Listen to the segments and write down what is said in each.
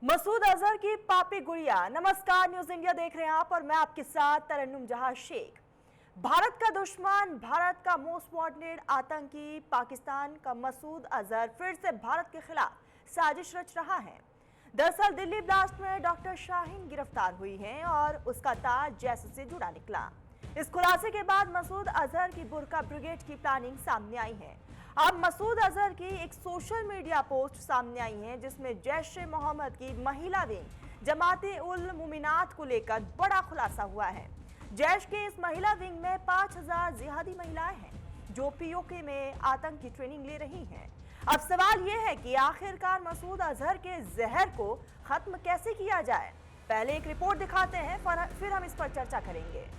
मसूद अजहर की पापी गुड़िया। नमस्कार, न्यूज इंडिया देख रहे हैं आप और मैं आपके साथ तरन्नुम जहां शेख। भारत का दुश्मन, भारत का मोस्ट वांटेड आतंकी पाकिस्तान का मसूद अजहर फिर से भारत के खिलाफ साजिश रच रहा है। दरअसल दिल्ली ब्लास्ट में डॉक्टर शाहीन गिरफ्तार हुई हैं और उसका तार जैसे से जुड़ा निकला। इस खुलासे के बाद मसूद अजहर की बुर्का ब्रिगेड की प्लानिंग सामने आई है। अब मसूद अजहर की एक सोशल मीडिया पोस्ट सामने आई है जिसमें जैश ए मोहम्मद की महिला विंग जमाते उल मुमिनात को लेकर बड़ा खुलासा हुआ है। जैश के इस महिला विंग में 5000 जिहादी महिलाएं हैं जो पीओके में आतंक की ट्रेनिंग ले रही हैं। अब सवाल यह है कि आखिरकार मसूद अजहर के जहर को खत्म कैसे किया जाए। पहले एक रिपोर्ट दिखाते हैं, फिर हम इस पर चर्चा करेंगे।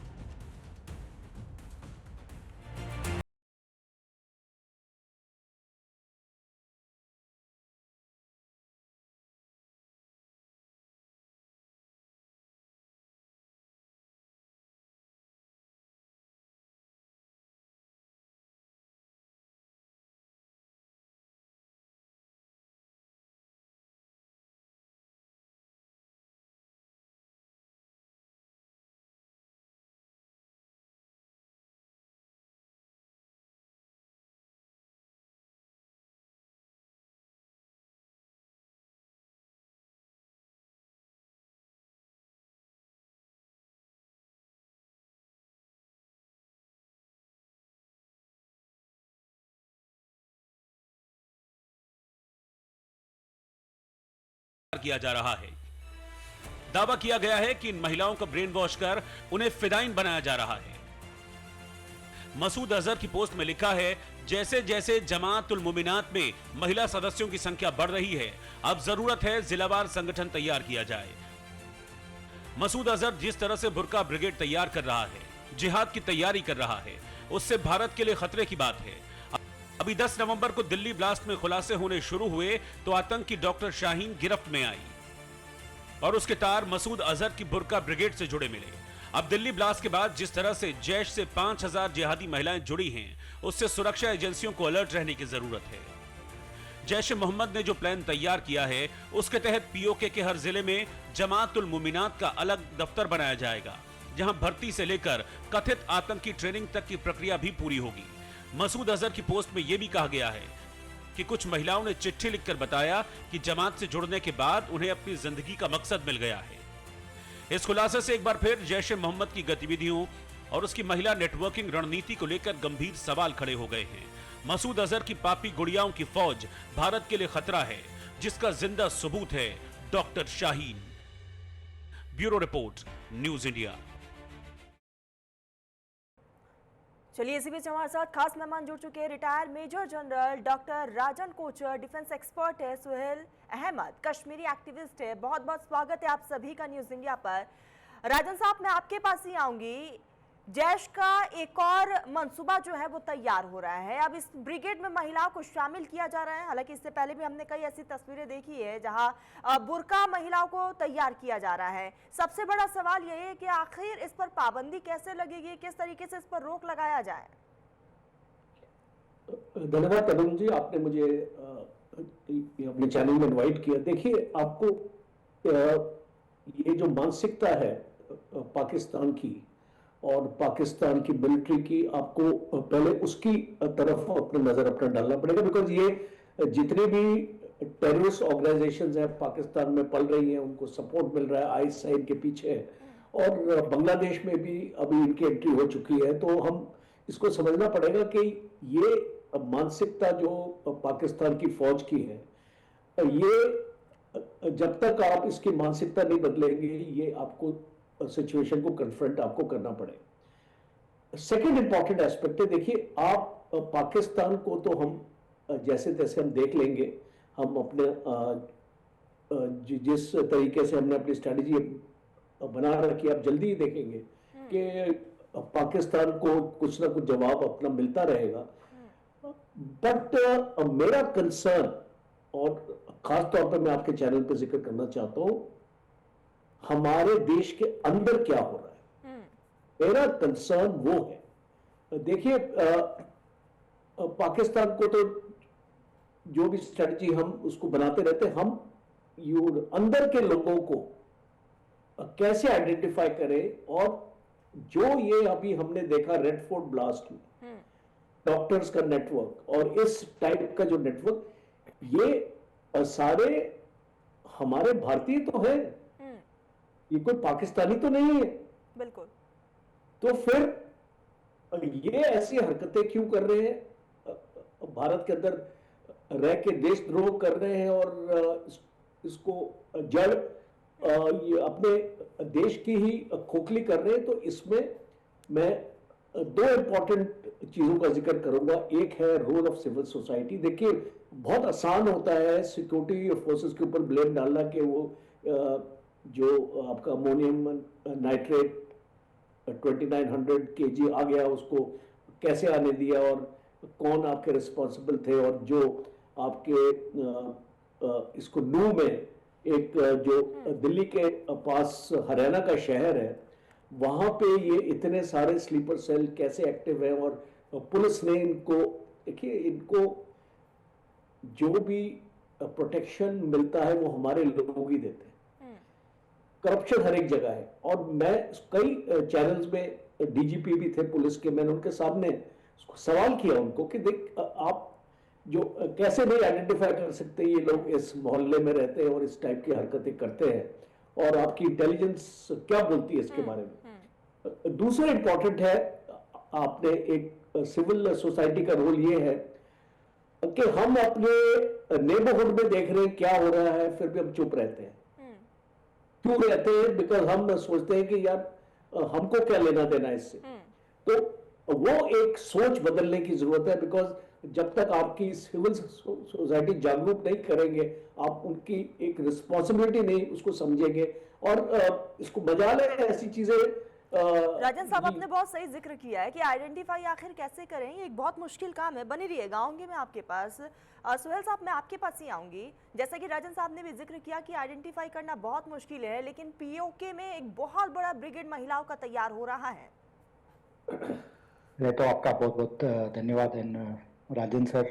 किया जा रहा है। दावा किया गया है कि इन महिलाओं को ब्रेन वॉश कर उन्हें फिदाइन बनाया जा रहा है। मसूद अजहर की पोस्ट में लिखा है, जैसे जैसे जमात उल मुमिनात में महिला सदस्यों की संख्या बढ़ रही है, अब जरूरत है जिलावार संगठन तैयार किया जाए। मसूद अजहर जिस तरह से बुर्का ब्रिगेड तैयार कर रहा है, जिहाद की तैयारी कर रहा है, उससे भारत के लिए खतरे की बात है। अभी 10 नवंबर को दिल्ली ब्लास्ट में खुलासे होने शुरू हुए तो आतंकी डॉक्टर शाहीन गिरफ्त में आई और उसके तार मसूद अजहर की बुर्का ब्रिगेड से जुड़े मिले। अब दिल्ली ब्लास्ट के बाद जिस तरह से जैश से 5000 जिहादी महिलाएं जुड़ी हैं, उससे सुरक्षा एजेंसियों को अलर्ट रहने की जरूरत है। जैश ए मोहम्मद ने जो प्लान तैयार किया है, उसके तहत पीओके के हर जिले में जमात उल मुमिनात का अलग दफ्तर बनाया जाएगा, जहां भर्ती से लेकर कथित आतंकी ट्रेनिंग तक की प्रक्रिया भी पूरी होगी। मसूद अजहर की पोस्ट में यह भी कहा गया है कि कुछ महिलाओं ने चिट्ठी लिखकर बताया कि जमात से जुड़ने के बाद उन्हें अपनी जिंदगी का मकसद मिल गया है। इस खुलासे से एक बार फिर जैश ए मोहम्मद की गतिविधियों और उसकी महिला नेटवर्किंग रणनीति को लेकर गंभीर सवाल खड़े हो गए हैं। मसूद अजहर की पापी गुड़ियाओं की फौज भारत के लिए खतरा है, जिसका जिंदा सबूत है doctor Shaheen. Bureau report, news India. चलिए, इसी बीच हमारे साथ खास मेहमान जुड़ चुके हैं। रिटायर्ड मेजर जनरल डॉक्टर राजन कोचर, डिफेंस एक्सपर्ट है सुहेल अहमद, कश्मीरी एक्टिविस्ट है। बहुत बहुत स्वागत है आप सभी का न्यूज इंडिया पर। राजन साहब, मैं आपके पास ही आऊंगी। जैश का एक और मंसूबा जो है वो तैयार हो रहा है। अब इस ब्रिगेड में महिलाओं को शामिल किया जा रहा है। हालांकि इससे पहले भी हमने कई ऐसी तस्वीरें देखी है जहां बुर्का महिलाओं को तैयार किया जा रहा है। सबसे बड़ा सवाल यही है कि आखिर इस पर पाबंदी कैसे लगेगी, किस तरीके से इस पर रोक लगाया जाए। धन्यवाद तनुज जी, आपने मुझे अपने चैनल में इनवाइट किया। देखिए, आपको ये जो मानसिकता है पाकिस्तान की और पाकिस्तान की मिलिट्री की, आपको पहले उसकी तरफ अपनी नजर अपना डालना पड़ेगा। बिकॉज ये जितने भी टेररिस्ट ऑर्गेनाइजेशंस हैं पाकिस्तान में पल रही हैं, उनको सपोर्ट मिल रहा है आईएसआई के पीछे, और बांग्लादेश में भी अभी इनकी एंट्री हो चुकी है। तो हम इसको समझना पड़ेगा कि ये मानसिकता जो पाकिस्तान की फौज की है, ये जब तक आप इसकी मानसिकता नहीं बदलेंगे, ये आपको सिचुएशन को कन्फ्रंट आपको करना पड़ेगा। सेकेंड इंपॉर्टेंट एस्पेक्ट है, देखिए, आप पाकिस्तान को तो हम जैसे तैसे हम देख लेंगे। हम अपने जिस तरीके से हमने अपनी स्ट्रेटेजी बना रखी, आप जल्दी ही देखेंगे कि पाकिस्तान को कुछ ना कुछ जवाब अपना मिलता रहेगा। बट मेरा कंसर्न, और खास तौर पर मैं आपके चैनल पर जिक्र करना चाहता हूं, हमारे देश के अंदर क्या हो रहा है, मेरा कंसर्न वो है। देखिए, पाकिस्तान को तो जो भी स्ट्रेटजी हम उसको बनाते रहते, हम यू अंदर के लोगों को कैसे आइडेंटिफाई करें, और जो ये अभी हमने देखा रेड फोर्ट ब्लास्ट में, डॉक्टर्स का नेटवर्क और इस टाइप का जो नेटवर्क, ये सारे हमारे भारतीय तो है, ये कोई पाकिस्तानी तो नहीं है। बिल्कुल। तो फिर ये ऐसी हरकतें क्यों कर रहे हैं, भारत के अंदर रह के देशद्रोह कर रहे हैं, और इसको जड़ ये अपने देश की ही खोखली कर रहे हैं। तो इसमें मैं दो इंपॉर्टेंट चीजों का जिक्र करूंगा। एक है रोल ऑफ सिविल सोसाइटी। देखिए, बहुत आसान होता है सिक्योरिटी फोर्सेस के ऊपर ब्लेम डालना कि वो जो आपका अमोनियम नाइट्रेट 2900 kg आ गया, उसको कैसे आने दिया और कौन आपके रिस्पॉन्सिबल थे, और जो आपके इसको नू में एक जो दिल्ली के पास हरियाणा का शहर है, वहां पे ये इतने सारे स्लीपर सेल कैसे एक्टिव है, और पुलिस ने इनको, देखिए, इनको जो भी प्रोटेक्शन मिलता है वो हमारे लोग ही देते हैं। करप्शन हर एक जगह है, और मैं कई चैनल्स में डीजीपी भी थे पुलिस के, मैंने उनके सामने सवाल किया उनको कि देख, आप जो कैसे नहीं आइडेंटिफाई कर सकते ये लोग इस मोहल्ले में रहते हैं और इस टाइप की हरकतें करते हैं, और आपकी इंटेलिजेंस क्या बोलती है इसके बारे में। दूसरा इंपॉर्टेंट है, आपने एक सिविल सोसाइटी का रोल ये है कि हम अपने नेबरहुड में देख रहे हैं क्या हो रहा है, फिर भी हम चुप रहते हैं। क्यों रहते हैं? बिकॉज हम सोचते हैं कि यार हमको क्या लेना देना इससे। तो वो एक सोच बदलने की जरूरत है, बिकॉज जब तक आपकी सिविल सोसाइटी जागरूक नहीं करेंगे, आप उनकी एक रिस्पॉन्सिबिलिटी नहीं उसको समझेंगे, और इसको मजाल है ऐसी चीजें। राजन साहब, आपने बहुत सही जिक्र किया है कि आइडेंटिफाई आखिर कैसे करें, ये एक बहुत मुश्किल काम है। बनी रहिएगा, आऊंगी मैं आपके पास। सुहेल साहब, मैं आपके पास ही आऊंगी। जैसा कि राजन साहब ने भी जिक्र किया कि आइडेंटिफाई करना बहुत मुश्किल है, लेकिन पीओके में एक बहुत बड़ा ब्रिगेड महिलाओं का तैयार हो रहा है। तो आपका बहुत बहुत धन्यवाद राजन सर,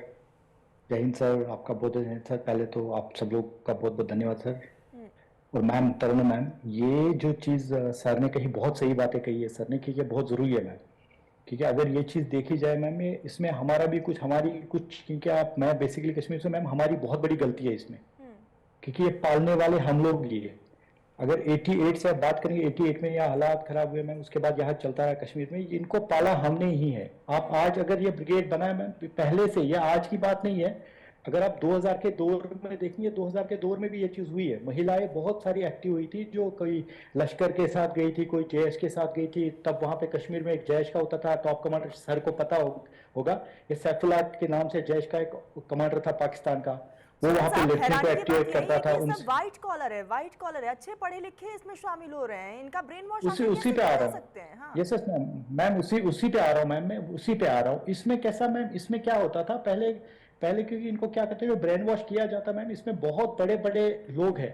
जय हिंद सर, आपका बहुत धन्यवाद सर। पहले तो आप सब लोग का बहुत बहुत धन्यवाद सर। और मैम, तरुण मैम, ये जो चीज़ सर ने कही, बहुत सही बातें कही है सर ने, क्योंकि बहुत ज़रूरी है मैम। क्योंकि अगर ये चीज़ देखी जाए मैम, इसमें हमारा भी कुछ, हमारी कुछ, क्योंकि मैं बेसिकली कश्मीर से मैम, हमारी बहुत बड़ी गलती है इसमें, क्योंकि ये पालने वाले हम लोग ही है। अगर 88 से आप बात करेंगे, 88 में यहाँ हालात खराब हुए मैम, उसके बाद यहाँ चलता रहा कश्मीर में, इनको पाला हमने ही है। आप आज अगर ये ब्रिगेड बनाए मैम, पहले से, ये आज की बात नहीं है। अगर आप 2000 के दौर में देखेंगे, 2000 के दौर में भी ये चीज़ हुई है। महिलाएं बहुत सारी एक्टिव हुई थी, जो कोई लश्कर के साथ गई थी, कोई जैश के साथ गई थी। तब वहाँ पे कश्मीर में एक जैश का होता था, टॉप कमांडर, सर को पता होगा, ये सैफुल्लाह के नाम से जैश का एक कमांडर था पाकिस्तान का, वो वहाँ पे लड़कियों को एक्टिवेट करता था। व्हाइट कॉलर है, व्हाइट कॉलर है, अच्छे पढ़े लिखे इसमें शामिल हो रहे हैं, इनका ब्रेन वॉश उसी पे आ रहा हूँ। यस मैम, उसी पे आ रहा हूँ मैम, मैं उसी पे आ रहा हूँ। इसमें कैसा मैम, इसमें क्या होता था पहले, क्योंकि इनको क्या कहते हैं, ब्रेन वॉश किया जाता मैम। इसमें बहुत बड़े बड़े लोग हैं,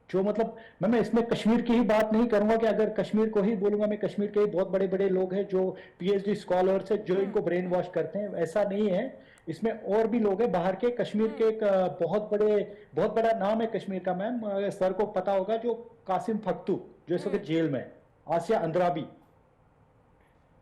जो मतलब मैं इसमें कश्मीर की ही बात नहीं करूंगा कि अगर कश्मीर को ही बोलूंगा मैं, कश्मीर के ही बहुत बड़े बड़े लोग हैं जो पीएचडी स्कॉलर्स है, जो इनको ब्रेन वॉश करते हैं। ऐसा नहीं है, इसमें और भी लोग हैं बाहर के। कश्मीर के एक बहुत बड़ा नाम है कश्मीर का मैम, सर को पता होगा, जो कासिम फख्तू, जो इस वक्त जेल में, आसिया अंद्राबी,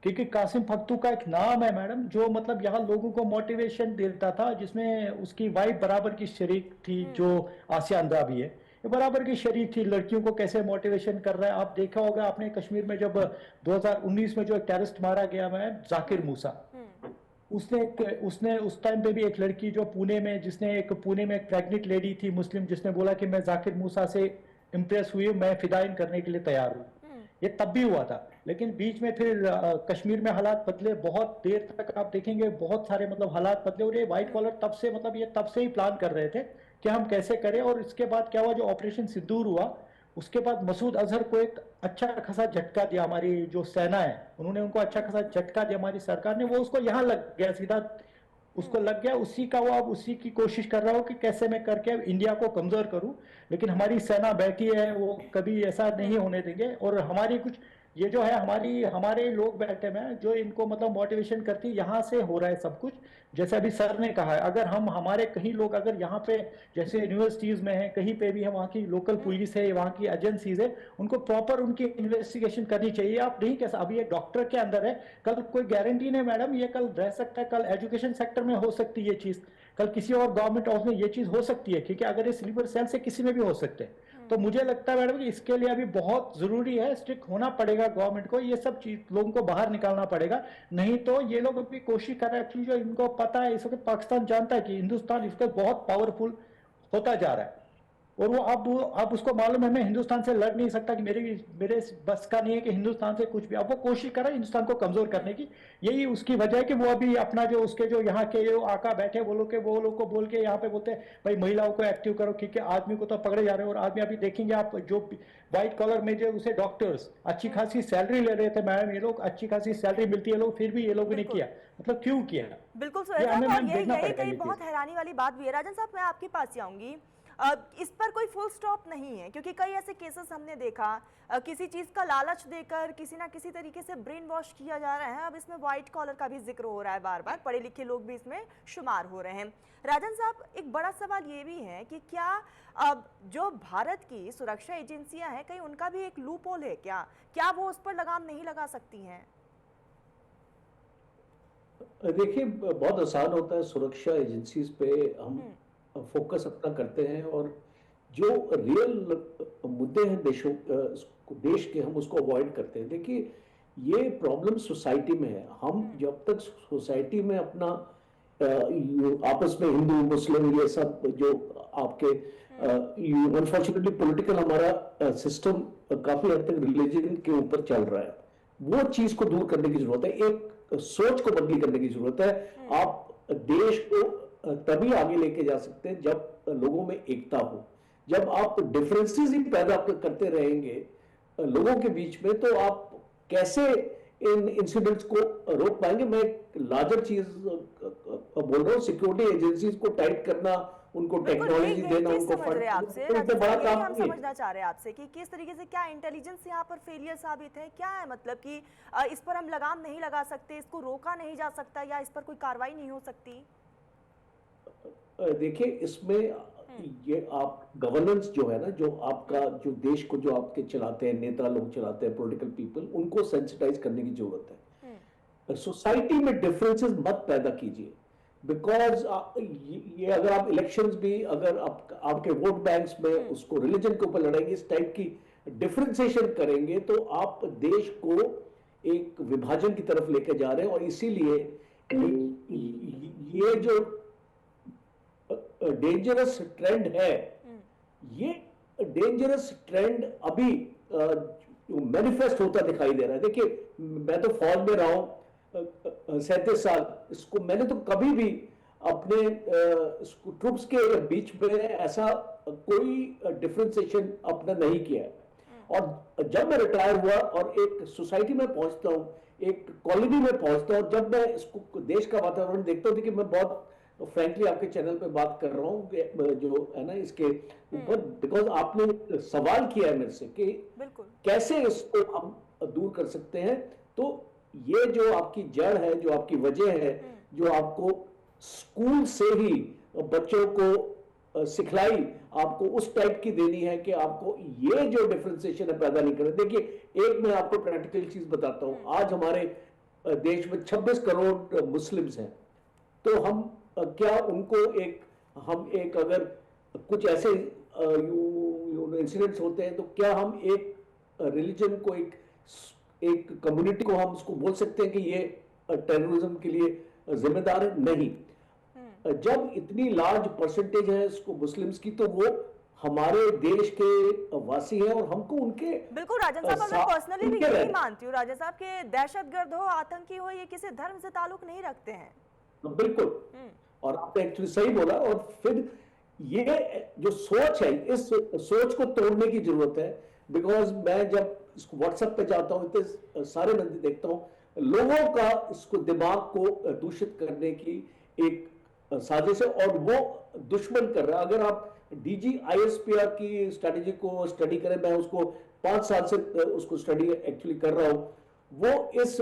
क्योंकि कासिम फख्तू का एक नाम है मैडम, जो मतलब यहाँ लोगों को मोटिवेशन देता था, जिसमें उसकी वाइफ बराबर की शरीक थी, जो आसिया अंद्राबी है, ये बराबर की शरीक थी। लड़कियों को कैसे मोटिवेशन कर रहा है, आप देखा होगा आपने कश्मीर में जब 2019 में जो एक टेररिस्ट मारा गया मैम, जाकिर मूसा, उसने उस टाइम पे भी एक लड़की जो पुणे में, पुणे में एक प्रेग्नेंट लेडी थी मुस्लिम, जिसने बोला कि मैं जाकिर मूसा से इम्प्रेस हुई हूँ, मैं फिदाइन करने के लिए तैयार हूँ। ये तब भी हुआ था, लेकिन बीच में फिर कश्मीर में हालात बदले, बहुत देर तक आप देखेंगे बहुत सारे मतलब हालात बदले। और ये व्हाइट कॉलर तब से, मतलब ये तब से ही प्लान कर रहे थे कि हम कैसे करें। और इसके बाद क्या हुआ, जो ऑपरेशन सिंदूर हुआ, उसके बाद मसूद अजहर को एक अच्छा खासा झटका दिया, हमारी जो सेना है उन्होंने उनको अच्छा खासा झटका दिया, हमारी सरकार ने, वो उसको यहाँ लग गया, सीधा उसको लग गया। उसी का वो अब उसी की कोशिश कर रहा हो कि कैसे मैं करके इंडिया को कमजोर करूं। लेकिन हमारी सेना बैठी है, वो कभी ऐसा नहीं होने देंगे। और हमारी कुछ ये जो है हमारे लोग बैठे हुए हैं जो इनको मतलब मोटिवेशन करती है, यहाँ से हो रहा है सब कुछ। जैसे अभी सर ने कहा है, अगर हम हमारे कहीं लोग अगर यहाँ पे जैसे यूनिवर्सिटीज में है, कहीं पे भी है, वहाँ की लोकल पुलिस है, वहाँ की एजेंसीज है, उनको प्रॉपर उनकी इन्वेस्टिगेशन करनी चाहिए। आप नहीं कैसा अभी एक डॉक्टर के अंदर है, कल कोई गारंटी नहीं मैडम, ये कल रह सकता है, कल एजुकेशन सेक्टर में हो सकती है ये चीज, कल किसी और गवर्नमेंट ऑफिस में ये चीज हो सकती है, क्योंकि अगर ये स्लीपर सेल से किसी में भी हो सकते हैं। तो मुझे लगता है मैडम कि इसके लिए अभी बहुत जरूरी है, स्ट्रिक्ट होना पड़ेगा गवर्नमेंट को, ये सब चीज लोगों को बाहर निकालना पड़ेगा। नहीं तो ये लोग अभी कोशिश कर रहे हैं, जो इनको पता है इस वक्त पाकिस्तान जानता है कि हिंदुस्तान इस वक्त बहुत पावरफुल होता जा रहा है, और वो अब उसको मालूम है मैं हिंदुस्तान से लड़ नहीं सकता, कि मेरे बस का नहीं है कि हिंदुस्तान से कुछ भी। अब वो कोशिश कर रहा है हिंदुस्तान को कमजोर करने की, यही उसकी वजह है कि वो अभी अपना जो उसके जो यहाँ के जो आका बैठे वो लोग को बोल के यहाँ पे बोलते हैं भाई महिलाओं को एक्टिव करो, क्योंकि आदमी को तो पकड़े जा रहे हैं। और आदमी अभी देखेंगे आप, जो व्हाइट कॉलर में जो उसे डॉक्टर्स अच्छी खासी सैलरी ले रहे थे मैडम, ये लोग अच्छी खासी सैलरी मिलती है लोग, फिर भी ये लोग नहीं किया, मतलब क्यों किया? बिल्कुल सुहेल साहब, और यही कहीं बहुत हैरानी वाली बात भी है। राजन साहब, मैं आपके पास ही आऊंगी। इस पर कोई फुल स्टॉप नहीं है, क्योंकि कई ऐसे केसेस हमने देखा, किसी चीज का लालच देकर किसी ना किसी तरीके से ब्रेन वॉश किया जा रहा है। अब इसमें व्हाइट कॉलर का भी जिक्र हो रहा है, बार बार पढ़े लिखे लोग भी इसमें शुमार हो रहे हैं। राजन साहब, एक बड़ा सवाल ये भी है कि क्या अब जो भारत की सुरक्षा एजेंसियां हैं, कहीं उनका भी एक लूप होल है क्या वो उस पर लगाम नहीं लगा सकती हैं? देखिए, बहुत आसान होता है सुरक्षा एजेंसीज पे हम फोकस अपना करते हैं, और जो रियल मुद्दे हैं देश के, हम उसको अवॉइड करते हैं। देखिए, ये प्रॉब्लम सोसाइटी में है। हम जब तक सोसाइटी में अपना आपस में हिंदू मुस्लिम ये सब जो आपके अनफॉर्चुनेटली पॉलिटिकल हमारा सिस्टम काफी हद तक रिलीजन के ऊपर चल रहा है, वो चीज को दूर करने की जरूरत है, एक सोच को बदली करने की जरूरत है। आप देश को तभी आगे लेके जा सकते हैं जब लोगों में एकता हो। जब आप डिफरेंसेस ही पैदा करते रहेंगे लोगों के बीच में, तो आप कैसे इन इंसिडेंट्स को रोक पाएंगे? मैं एक लार्जर चीज बोल रहा हूँ, सिक्योरिटी एजेंसीज को टाइट करना, उनको टेक्नोलॉजी देना, उनको फंड, बड़ा काम हम समझना चाह रहे हैं आपसे कि किस तरीके से, क्या इंटेलिजेंस यहाँ पर फेलियर साबित है, क्या है मतलब कि इस पर हम लगाम नहीं लगा सकते, इसको रोका नहीं जा सकता, या इस पर कोई कार्रवाई नहीं हो सकती? देखिए, इसमें ये आप गवर्नेंस जो है ना, जो आपका जो देश को जो आपके चलाते हैं, नेता लोग चलाते हैं, पॉलिटिकल पीपल, उनको सेंसिटाइज करने की जरूरत है। सोसाइटी में डिफरेंसेस मत पैदा कीजिए, बिकॉज ये अगर आप इलेक्शंस भी अगर आपके वोट बैंक्स में उसको रिलीजन के ऊपर लड़ेंगे, इस टाइप की डिफरेंशिएशन करेंगे, तो आप देश को एक विभाजन की तरफ लेके जा रहे हैं। और इसीलिए ये जो डेंजरस ट्रेंड है, ये डेंजरस ट्रेंड अभी मैनिफेस्ट होता दिखाई दे रहा है। देखिए, मैं तो फौज में रहा हूं 37 साल, इसको मैंने तो कभी भी अपने ट्रूप्स के बीच में ऐसा कोई डिफरेंशिएशन अपना नहीं किया है। और जब मैं रिटायर हुआ और एक सोसाइटी में पहुंचता हूं, एक कॉलोनी में पहुंचता हूं, जब मैं इसको देश का वातावरण देखता हूं, देखिए मैं बहुत फ्रैंकली आपके चैनल पे बात कर रहा हूँ जो है ना इसके ऊपर, बिकॉज आपने सवाल किया है मेरे से कि कैसे इसको हम दूर कर सकते हैं। तो ये जो आपकी जड़ है, जो आपकी वजह है, जो आपको स्कूल से ही बच्चों को सिखलाई आपको उस टाइप की देनी है कि आपको ये जो डिफरेंशिएशन है पैदा नहीं करे। देखिए, एक मैं आपको प्रैक्टिकल चीज बताता हूं। आज हमारे देश में 26 करोड़ मुस्लिम्स हैं, तो हम क्या उनको हम एक अगर कुछ ऐसे इंसिडेंट्स होते हैं, तो क्या हम एक रिलीजन को एक कम्युनिटी को हम उसको बोल सकते हैं कि ये टेररिज्म के लिए जिम्मेदार है? नहीं। जब इतनी लार्ज परसेंटेज है इसको मुस्लिम्स की, तो वो हमारे देश के वासी हैं और हमको उनके बिल्कुल राजन साहब, मैं पर्सनली भी यही मानती हूँ राजन साहब के दहशतगर्द हो, आतंकी हो, ये किसी धर्म से ताल्लुक नहीं रखते हैं। बिल्कुल, और आपने एक्चुअली सही बोला। और फिर ये जो सोच है, इस सोच को तोड़ने की जरूरत है। बिकॉज मैं जब इसको व्हाट्सएप पे जाता हूँ, इतने सारे बंदे देखता हूँ, लोगों का इसको दिमाग को दूषित करने की एक साजिश है और वो दुश्मन कर रहा है। अगर आप DGISPR की स्ट्रेटेजी को स्टडी करें, मैं उसको 5 साल से उसको स्टडी एक्चुअली कर रहा हूं, वो इस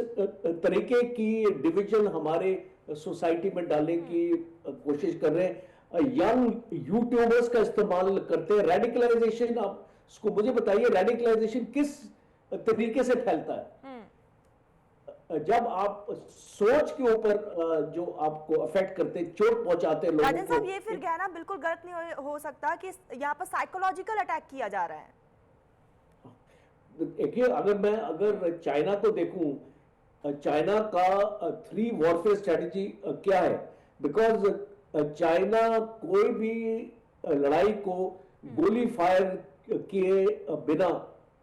तरीके की डिवीजन हमारे सोसाइटी में डालने की कोशिश कर रहे हैं। यंग यूट्यूबर्स का इस्तेमाल करते हैं। रेडिकलाइजेशन, आप उसको मुझे बताइए, रेडिकलाइजेशन किस तरीके से फैलता है? जब आप सोच के ऊपर जो आपको अफेक्ट करते, चोट पहुंचाते हैं लोगों राजन साहब, को। ये फिर कहना बिल्कुल गलत नहीं हो सकता कि यहाँ पर साइकोलॉजिकल अटैक किया जा रहा है। देखिए, अगर चाइना को देखूं, चाइना का 3 वॉरफेयर स्ट्रेटेजी क्या है? बिकॉज चाइना कोई भी लड़ाई को गोली फायर किए बिना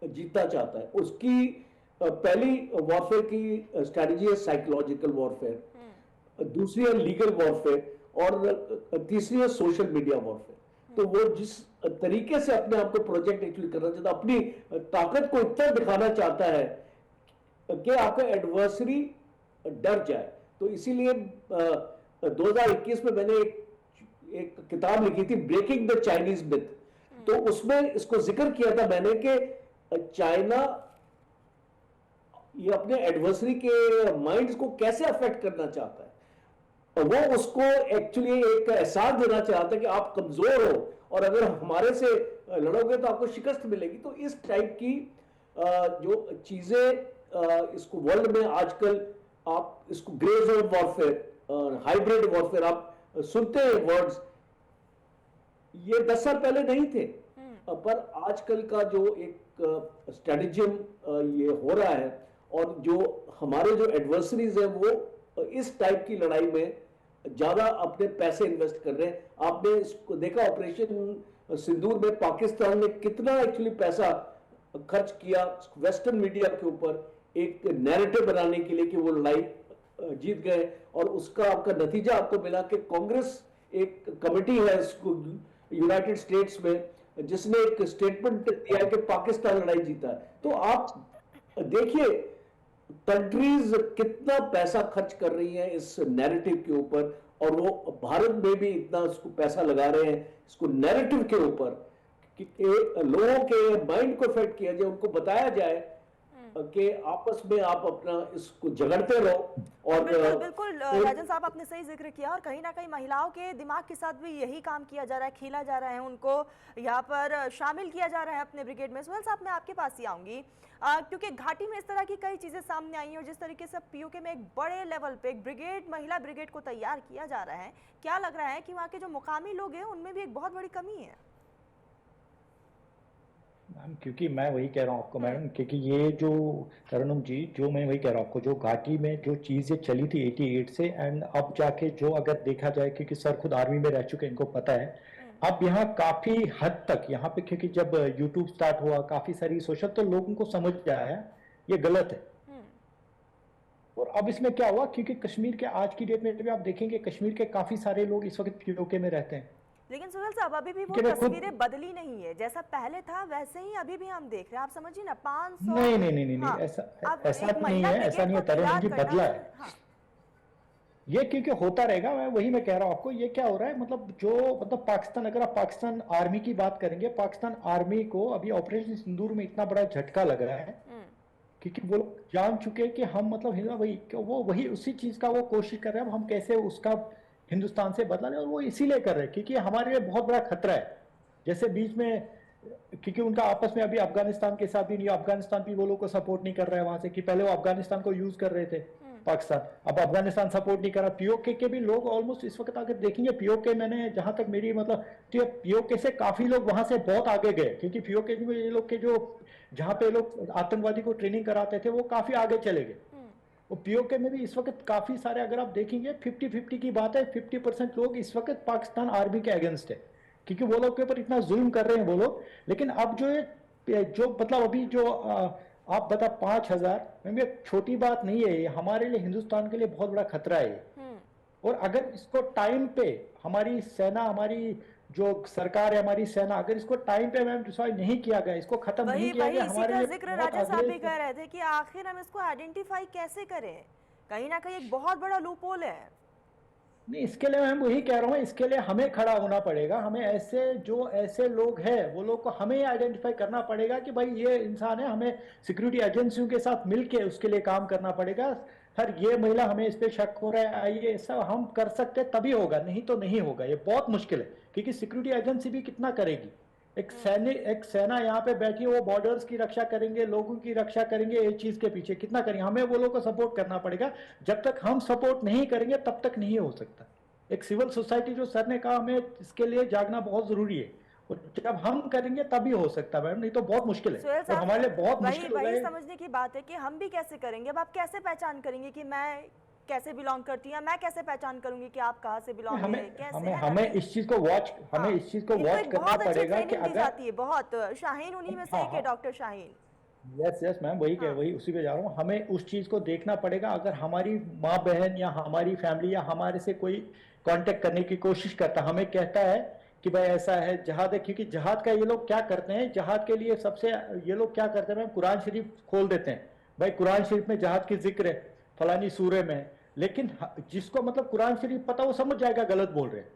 जीतना चाहता है। उसकी पहली वॉरफेयर की स्ट्रेटेजी है साइकोलॉजिकल वॉरफेयर, दूसरी है लीगल वॉरफेयर और तीसरी है सोशल मीडिया वॉरफेयर। तो वो जिस तरीके से अपने आप को प्रोजेक्ट एक्चुअली करना चाहता है, अपनी ताकत को इतना दिखाना चाहता है कि आपका एडवर्सरी डर जाए। तो इसीलिए 2021 में मैंने एक किताब लिखी थी, ब्रेकिंग द चाइनीज मिथ। तो उसमें इसको जिक्र किया था मैंने कि चाइना ये अपने एडवर्सरी के माइंड्स को कैसे अफेक्ट करना चाहता है। वो उसको एक्चुअली एक एहसास देना चाहता है कि आप कमजोर हो और अगर हमारे से लड़ोगे तो आपको शिकस्त मिलेगी। तो इस टाइप की जो चीजें इसको वर्ल्ड में आजकल आप इसको grey zone warfare, hybrid warfare आप सुनते हैं वर्ड्स, ये 10 साल पहले नहीं थे। पर आजकल का जो एक स्ट्रेटेजिज्म ये हो रहा है और जो हमारे जो एडवर्सरीज है वो इस टाइप की लड़ाई में ज्यादा अपने पैसे इन्वेस्ट कर रहे हैं। आपने इसको देखा, ऑपरेशन सिंदूर में पाकिस्तान ने कितना एक्चुअली पैसा खर्च किया वेस्टर्न मीडिया के ऊपर एक नैरेटिव बनाने के लिए कि वो लड़ाई जीत गए। और उसका आपका नतीजा आपको मिला कि कांग्रेस एक कमेटी है यूनाइटेड स्टेट्स में जिसने एक स्टेटमेंट दिया है कि पाकिस्तान लड़ाई जीता है। तो आप देखिए कंट्रीज कितना पैसा खर्च कर रही हैं इस नैरेटिव के ऊपर, और वो भारत में भी इतना उसको पैसा लगा रहे हैं इसको नैरेटिव के ऊपर कि लोगों के माइंड को अफेक्ट किया जाए, उनको बताया जाए कि आपस में आप अपना इसको झगड़ते रहो। और बिल्कुल राजन साहब, आपने सही जिक्र किया और कहीं ना कहीं महिलाओं के दिमाग के साथ भी यही काम किया जा रहा है, खेला जा रहा है, उनको यहाँ पर शामिल किया जा रहा है अपने ब्रिगेड में। सुहेल साहब, मैं आपके पास ही आऊंगी क्योंकि घाटी में इस तरह की कई चीजें सामने आई हैं और जिस तरीके से पीओके में एक बड़े लेवल पे एक ब्रिगेड, महिला ब्रिगेड को तैयार किया जा रहा है, क्या लग रहा है कि वहाँ के जो मुकामी लोग हैं उनमें भी एक बहुत बड़ी कमी है? मैम, क्योंकि मैं वही कह रहा हूँ आपको मैडम, क्योंकि ये जो तरन्नुम जी, जो मैं वही कह रहा हूँ आपको, जो घाटी में जो चीज़ें चली थी 88 से एंड अब जाके जो अगर देखा जाए, क्योंकि सर खुद आर्मी में रह चुके हैं, इनको पता है अब यहाँ काफी हद तक यहाँ पे, क्योंकि जब यूट्यूब स्टार्ट हुआ काफी सारी सोशल, तो लोगों को समझ आया ये गलत है। और अब इसमें क्या हुआ, क्योंकि कश्मीर के आज की डेट में भी आप देखेंगे कश्मीर के काफी सारे लोग इस वक्त पीओके में रहते हैं। लेकिन सुहेल साहब, अभी भी वो तस्वीरें बदली नहीं है, जैसा पहले था वैसे ही अभी भी हम देख रहे हैं। आप समझिए ना, 500 नहीं, ऐसा नहीं है, ऐसा नहीं है तरन्नुम जी, बदला है। हाँ। ये क्योंकि होता रहेगा, मैं कह रहा हूँ आपको, ये क्या हो रहा है, मतलब पाकिस्तान, अगर आप पाकिस्तान आर्मी की बात करेंगे, पाकिस्तान आर्मी को अभी ऑपरेशन सिंदूर में इतना बड़ा झटका लग रहा है क्योंकि वो जान चुके हैं कि हम वही उसी चीज का वो कोशिश कर रहे हैं, हम कैसे उसका हिंदुस्तान से बदला लें। और वो इसीलिए कर रहे हैं क्योंकि हमारे लिए बहुत बड़ा खतरा है। जैसे बीच में, क्योंकि उनका आपस में अभी अफगानिस्तान के साथ भी नहीं, अफगानिस्तान भी वो लोग को सपोर्ट नहीं कर रहा है वहां से, कि पहले वो अफगानिस्तान को यूज कर रहे थे पाकिस्तान, अब अफगानिस्तान सपोर्ट नहीं कर रहा। पीओके के भी लोग ऑलमोस्ट इस वक्त अगर देखेंगे, पीओके मैंने जहां तक मेरी पीओके से काफी लोग वहां से बहुत आगे गए, क्योंकि पीओके में ये लोग के जो जहां पे लोग आतंकवादी को ट्रेनिंग कराते थे वो काफी आगे चले गए। वो पीओके में भी इस वक्त काफी सारे, अगर आप देखेंगे 50-50 की बात है, 50% लोग इस वक्त पाकिस्तान आर्मी के अगेंस्ट है, क्योंकि वो लोग के ऊपर इतना जुल्म कर रहे हैं वो लोग। लेकिन अब जो मतलब अभी जो आप बता 5000 छोटी बात नहीं है, ये हमारे लिए, हिंदुस्तान के लिए बहुत बड़ा खतरा है। और अगर इसको टाइम पे हमारी सेना, हमारी जो सरकार है, हमारी सेना, अगर इसको टाइम पे मैम डिस्ट्रॉय नहीं किया गया, इसको खत्म नहीं किया गया, हमारे लिए जिक्र राजा साहब भी कह रहे थे कि आखिर हम इसको आइडेंटिफाई कैसे करें, कहीं ना कहीं एक बहुत बड़ा लूपहोल है। नहीं, इसके लिए मैं वही कह रहा हूँ, इसके लिए हमें खड़ा होना पड़ेगा। हमें ऐसे लोग हैं वो लोग को हमें आइडेंटिफाई करना पड़ेगा कि भाई ये इंसान है, हमें सिक्योरिटी एजेंसियों के साथ मिलके उसके लिए काम करना पड़ेगा। सर ये महिला, हमें इस पे शक हो रहा है, आइए ऐसा हम कर सकते तभी होगा, नहीं तो नहीं होगा। ये बहुत मुश्किल है, क्योंकि सिक्योरिटी एजेंसी भी कितना करेगी। एक सेना यहाँ पे बैठी है, वो बॉर्डर्स की रक्षा करेंगे, लोगों की रक्षा करेंगे, ये चीज के पीछे कितना करेंगे। हमें वो लोगों को सपोर्ट करना पड़ेगा। जब तक हम सपोर्ट नहीं करेंगे तब तक नहीं हो सकता। एक सिविल सोसाइटी, जो सर ने कहा, हमें इसके लिए जागना बहुत जरूरी है, और जब हम करेंगे तभी हो सकता है मैडम, नहीं तो बहुत मुश्किल है। सुहेल और साहब, हमारे लिए बहुत वही मुश्किल हो वही जाएगा। समझने की बात है कि हम भी कैसे करेंगे। अब आप कैसे पहचान करेंगे कि मैं कैसे बिलोंग करती हूँ, मैं कैसे पहचान करूंगी कि आप कहाँ से बिलोंग हमें करें, कैसे हमें है ना? हमें इस चीज को वॉच हाँ, हमें इस चीज को इनको वॉच एक करना बहुत अच्छी पड़ेगा कि ट्रेनिंग दी अगर, जाती है, बहुत। शाहीन उन्हीं में से हाँ एक है, हाँ, doctor Shaheen. Yes yes ma'am, वही हाँ, वही उसी पे जा रहा हूँ। हमें उस चीज को देखना पड़ेगा। अगर हमारी माँ बहन या हमारी फैमिली या हमारे से कोई कांटेक्ट करने की कोशिश करता, हमें कहता है कि भाई ऐसा है, जहाद है, क्योंकि जहाद का ये लोग क्या करते हैं, जहाद के लिए सबसे ये लोग क्या करते हैं मैम, कुरान शरीफ खोल देते हैं। भाई कुरान शरीफ में जहाद की जिक्र है, फलानी सूरे में है, लेकिन जिसको मतलब कुरान शरीफ पता, वो समझ जाएगा गलत बोल रहे हैं।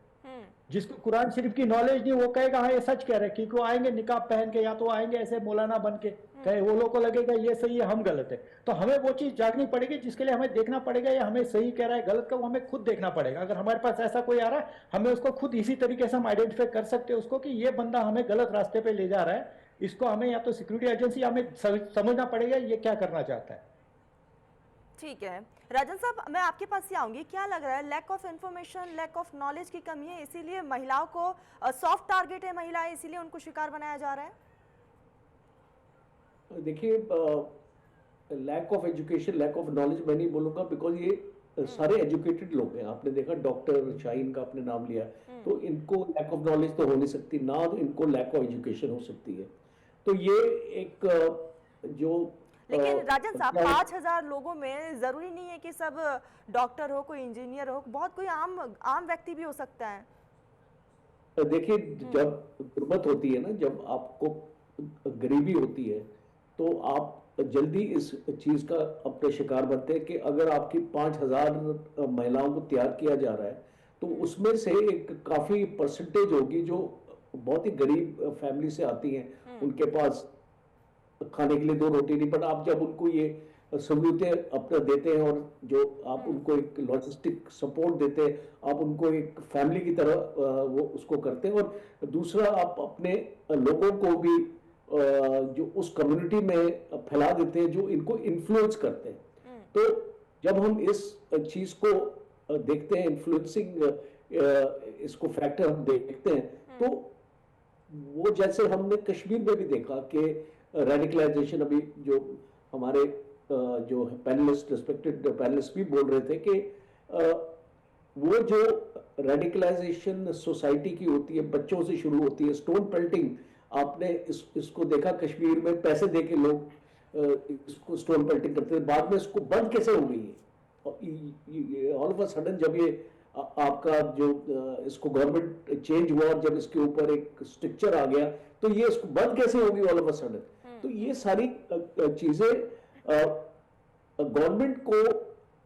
जिसको कुरान शरीफ की नॉलेज नहीं, वो कहेगा हाँ ये सच कह रहे हैं, क्योंकि वो आएंगे निकाब पहन के, या तो आएंगे ऐसे मौलाना बन के, कहे वो लोग को लगेगा ये सही है, हम गलत है। तो हमें वो चीज जागनी पड़ेगी, जिसके लिए हमें देखना पड़ेगा ये हमें सही कह रहा है गलत का, वो हमें खुद देखना पड़ेगा। अगर हमारे पास ऐसा कोई आ रहा है, हमें उसको खुद इसी तरीके से हम आइडेंटिफाई कर सकते हैं उसको, कि ये बंदा हमें गलत रास्ते पे ले जा रहा है। इसको हमें या तो सिक्योरिटी एजेंसी, हमें समझना पड़ेगा ये क्या करना चाहता है। ठीक है राजन साहब, मैं आपके पास ही आऊंगी। क्या लग रहा है, lack of information, lack of knowledge की कमी है, इसीलिए महिलाओं को सॉफ्ट टारगेट है महिलाएं, इसीलिए उनको शिकार बनाया जा रहा है? देखिए, lack of education, lack of knowledge मैं नहीं बोलूंगा, बिकॉज ये सारे एजुकेटेड लोग हैं। आपने देखा डॉक्टर शाहीन का आपने नाम लिया, तो इनको लैक ऑफ नॉलेज तो हो नहीं सकती ना, तो इनको लैक ऑफ एजुकेशन हो सकती है। तो ये एक जो लेकिन राजन साहब, 5,000 लोगों में जरूरी नहीं है कि सब डॉक्टर हो, कोई इंजीनियर हो, बहुत कोई आम व्यक्ति भी हो सकता है। देखिए, जब गुर्बत होती है ना, जब आपको गरीबी होती है, तो आप जल्दी इस चीज का अपने शिकार बनते हैं कि अगर आपकी 5,000 महिलाओं को तैयार किया जा रहा है, तो उसमें से एक काफी परसेंटेज होगी जो बहुत ही गरीब फैमिली से आती हैं, उनके पास खाने के लिए 2 रोटी नहीं। पर आप जब उनको ये सहूलियतें अपना देते हैं, और जो आप उनको एक लॉजिस्टिक सपोर्ट देते हैं, आप उनको एक फैमिली की तरह वो उसको करते हैं। और दूसरा, आप अपने लोगों को भी जो उस कम्युनिटी में फैला देते हैं, जो इनको इन्फ्लुएंस करते हैं। तो जब हम इस चीज को देखते हैं, इन्फ्लुएंसिंग इसको फैक्टर हम देखते हैं, तो वो जैसे हमने कश्मीर में भी देखा कि रेडिकलाइजेशन, अभी जो हमारे जो पैनलिस्ट, रिस्पेक्टेड पैनलिस्ट भी बोल रहे थे कि वो जो रेडिकलाइजेशन सोसाइटी की होती है, बच्चों से शुरू होती है। स्टोन पेल्टिंग आपने इसको देखा कश्मीर में, पैसे देके लोग इसको स्टोन पेल्टिंग करते थे, बाद में इसको बंद कैसे हो गई है ऑल ऑफ अ सडन, जब ये आपका जो इसको गवर्नमेंट चेंज हुआ, और जब इसके ऊपर एक स्ट्रक्चर आ गया, तो ये इसको बंद कैसे होगी ऑल ऑफ अ सडन। तो ये सारी चीजें गवर्नमेंट को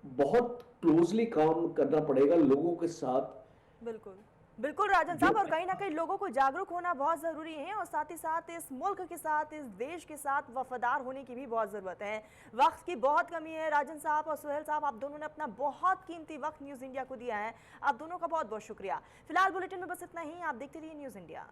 बहुत क्लोजली काम करना पड़ेगा लोगों के साथ। बिल्कुल बिल्कुल राजन साहब, और कहीं ना कहीं लोगों को जागरूक होना बहुत ज़रूरी है, और साथ ही साथ इस मुल्क के साथ, इस देश के साथ वफादार होने की भी बहुत ज़रूरत है। वक्त की बहुत कमी है। राजन साहब और सुहेल साहब, आप दोनों ने अपना बहुत कीमती वक्त न्यूज़ इंडिया को दिया है, आप दोनों का बहुत बहुत शुक्रिया। फिलहाल बुलेटिन में बस इतना ही। आप देखते रहिए न्यूज़ इंडिया।